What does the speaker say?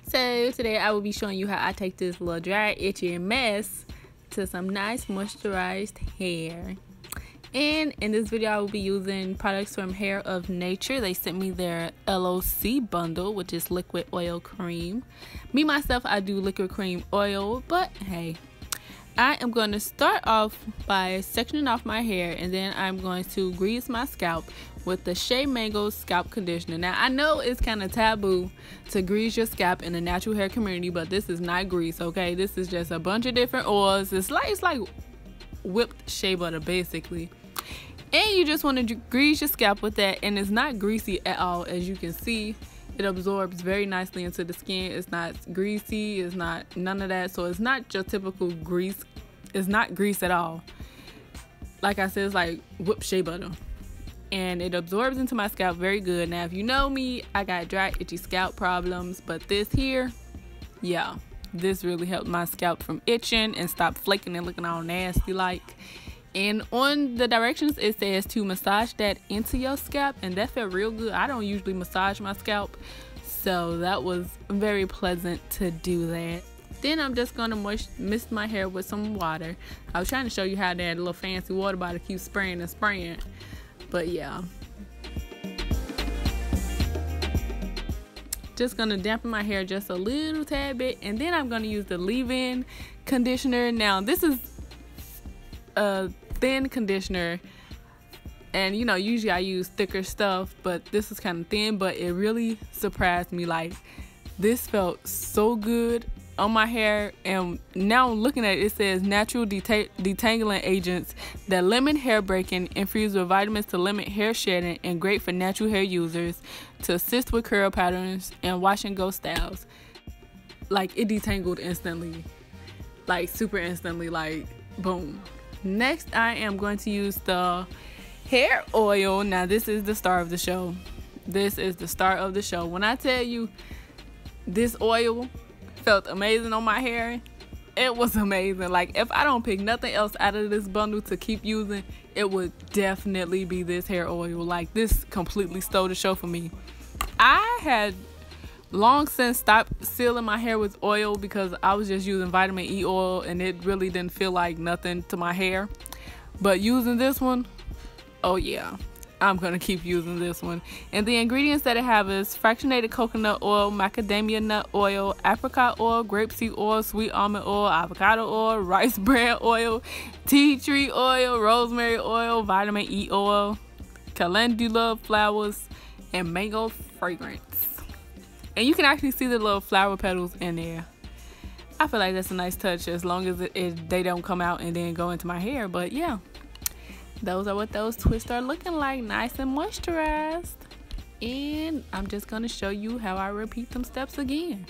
So today I will be showing you how I take this little dry, itchy mess to some nice moisturized hair. And in this video I will be using products from Hair of Nature. They sent me their LOC bundle, which is liquid oil cream. Me myself, I do liquid cream oil, but hey, I am going to start off by sectioning off my hair, and then I'm going to grease my scalp with the Shea Mango scalp conditioner. Now I know it's kind of taboo to grease your scalp in the natural hair community, but this is not grease, okay? This is just a bunch of different oils. It's like whipped shea butter basically, and you just want to grease your scalp with that, and it's not greasy at all. As you can see, it absorbs very nicely into the skin. It's not greasy, it's not none of that, so it's not your typical grease. It's not grease at all. Like I said, it's like whipped shea butter, and it absorbs into my scalp very good. Now if you know me, I got dry, itchy scalp problems, but this here, yeah, this really helped my scalp from itching and stop flaking and looking all nasty like. And on the directions it says to massage that into your scalp, and that felt real good. I don't usually massage my scalp, so that was very pleasant to do that. Then I'm just gonna mist my hair with some water. I was trying to show you how that little fancy water bottle keeps spraying and spraying, but yeah, just gonna dampen my hair just a little tad bit, and then I'm gonna use the leave-in conditioner. Now this is a thin conditioner, and you know, usually I use thicker stuff, but this is kind of thin, but it really surprised me. Like, this felt so good on my hair. And now looking at it, it says natural detangling agents that limit hair breaking, infused with vitamins to limit hair shedding, and great for natural hair users to assist with curl patterns and wash and go styles. Like, it detangled instantly, like super instantly, like boom. Next I am going to use the hair oil. Now this is the star of the show. This is the star of the show. When I tell you this oil felt amazing on my hair, it was amazing. Like, if I don't pick nothing else out of this bundle to keep using, it would definitely be this hair oil. Like, this completely stole the show for me. I had long since stopped sealing my hair with oil because I was just using vitamin E oil, and it really didn't feel like nothing to my hair. But using this one, oh yeah, I'm gonna keep using this one. And the ingredients that I have is fractionated coconut oil, macadamia nut oil, apricot oil, grapeseed oil, sweet almond oil, avocado oil, rice bran oil, tea tree oil, rosemary oil, vitamin E oil, calendula flowers, and mango fragrance. And you can actually see the little flower petals in there. I feel like that's a nice touch, as long as they don't come out and then go into my hair. But yeah, those are what those twists are looking like, nice and moisturized. And I'm just gonna show you how I repeat them steps again.